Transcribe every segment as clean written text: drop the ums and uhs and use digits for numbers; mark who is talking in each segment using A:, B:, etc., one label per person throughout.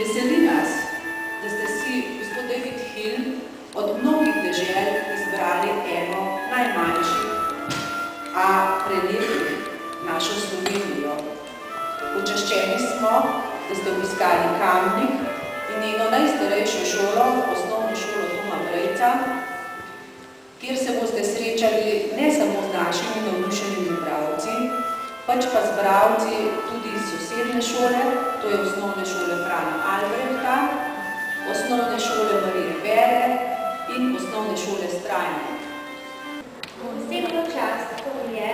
A: Veseli nas, da ste si, gospod David Hill, od mnogih dežel izbrali eno najmanjših, a prelepih našo Slovenijo. Počaščeni smo, da ste obiskali Kamnik in njeno najstarejšo šolo, osnovno šolo Toma Brejca, kjer se boste srečali ne samo z našimi navdušenimi bralci, pač pa z bralci tudi iz sosedne šole, to je osnovne šole Frana Albrehta, osnovne šole Marije Vere in osnovne šole Strajne.
B: Posebno čast je,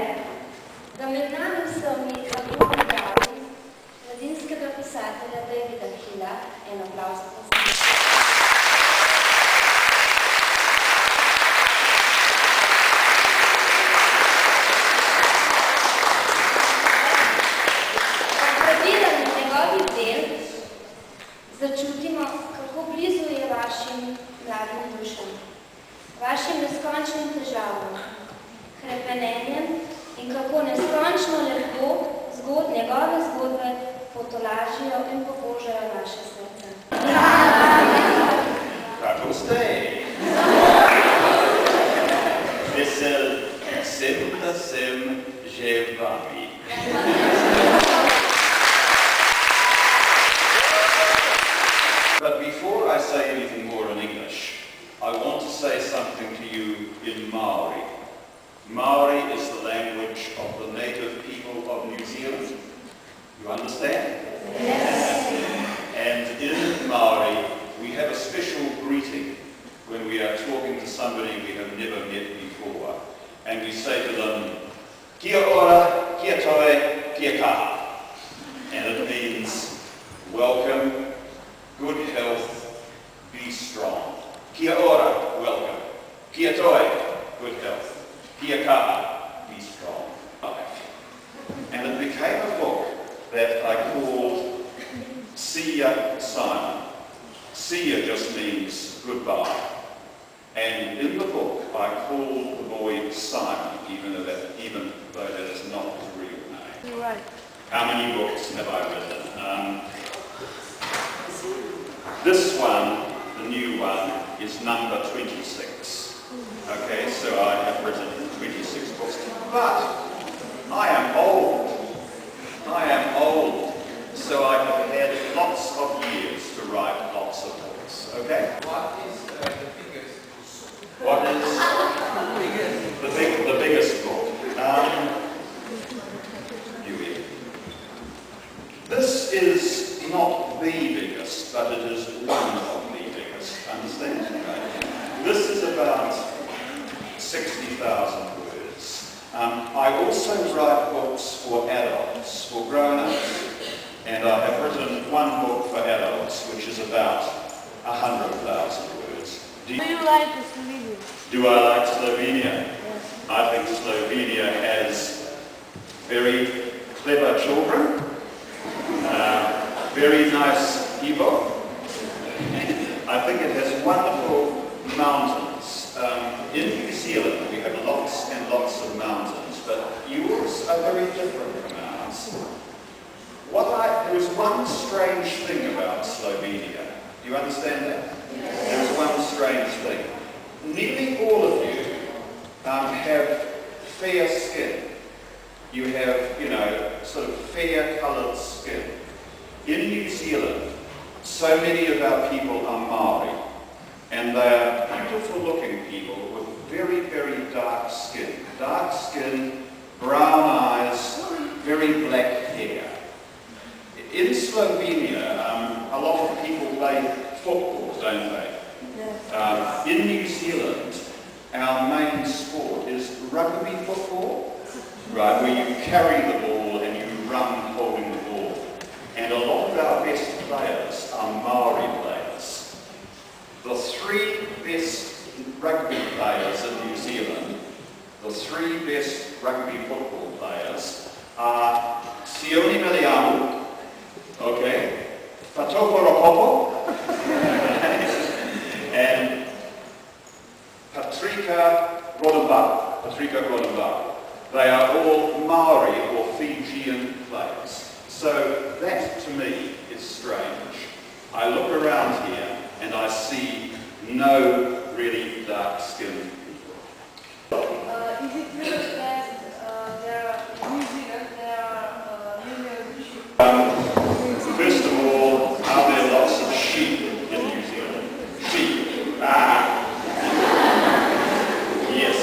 B: da med nami vsemi lahko predstavim mladinskega pisatelja Davida Hilla. En aplavz za posebno. Začutimo, kako blizu je vašim mladim dušam, vašim neskončnim težavam, hrepenenjem in kako neskončno lepo njegove zgodbe potolažijo in pobožajo naše srce.
C: Kako ste? Vesel sem, da sem že vami. But before I say anything more in English, I want to say something to you in Maori. Maori is the language of the native people of New Zealand. You understand? Yes. And in Maori, we have a special greeting when we are talking to somebody we have never met before. And we say to them, kia ora, kia toe, kia kaha. And it means, welcome, good health, be strong. Kia ora, welcome. Kia toe, good health. Kia kaha, be strong. And it became a book that I called See Ya, Simon. See Ya just means goodbye. And in the book I called the boy Simon, even though that is not his real name.
B: You're right.
C: How many books have I written? This one, the new one, is number 26. Okay, so I have written 26 books. But I am old. So I have had lots of years to write lots of books. Okay?
D: What is the biggest?
C: What is the biggest book? This is not the biggest, but it is one of the biggest. Understand? This is about 60,000 words. I also write books for adults, for grown-ups, and I have written one book for adults, which is about 100,000 words.
B: Do you like Slovenia?
C: Do I like Slovenia? Yes. I think Slovenia has very clever children, very nice people. I think it has wonderful mountains. In New Zealand we have lots and lots of mountains, but yours are very different from ours. There is one strange thing about Slovenia. Do you understand that? Yes. There is one strange thing. Nearly all of you have fair skin. You have, sort of fair-coloured skin. In New Zealand, so many of our people are Maori, and they are beautiful-looking people with very, very dark skin. Dark skin, brown eyes, very black hair. In Slovenia, a lot of people play football, don't they? Yes. In New Zealand, our main sport is rugby football, right, where you carry the ball and you run holding the ball. And a lot of our best players are Maori players. The three best rugby players in New Zealand, the three best rugby football players are Sione Miliamu, okay, Fatoporopopo, and Patrika Rodambaru. They are all Maori or Fijian players. So that to me is strange. I look around here and I see no really dark-skinned people.
E: Is it true that in New Zealand there are millions of sheep?
C: First of all, are there lots of sheep in New Zealand? Sheep. Yes,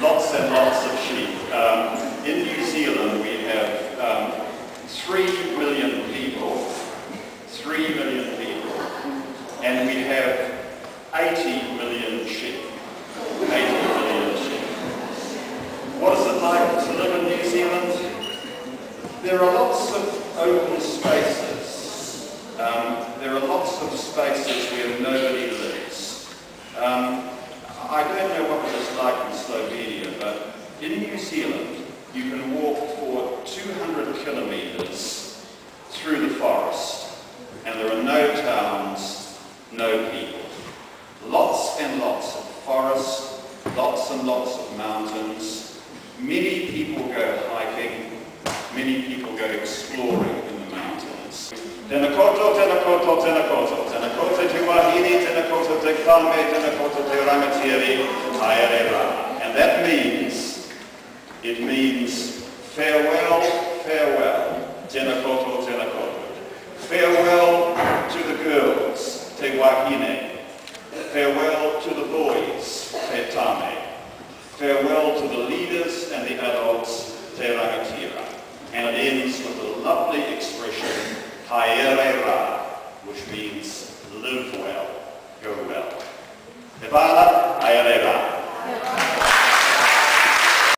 C: lots and lots of sheep. In New Zealand we have 3 million people. 3 million people. And we have 80 million sheep. 80 million sheep. What is it like to live in New Zealand? There are lots of open spaces. There are lots of spaces where nobody lives. I don't know what it is like in Slovenia, but in New Zealand you can walk for 200 kilometres through the forest. And there are no towns, no people. Lots and lots of forest, lots and lots of mountains. Many people go hiking, many people go exploring in the mountains. Tēnā koutou, tēnā koutou, tēnā koutou. Tēnā koutou te wahine, tēnā koutou te kame, tēnā koutou te rangatiri, haere rā. And that means, it means farewell, farewell. Tēnā koutou, tēnā koutou. Farewell to the girls, te wahine. Farewell to the boys, te tame. Farewell to the leaders and the adults, te rangatira. And it ends with a lovely expression, haere rā.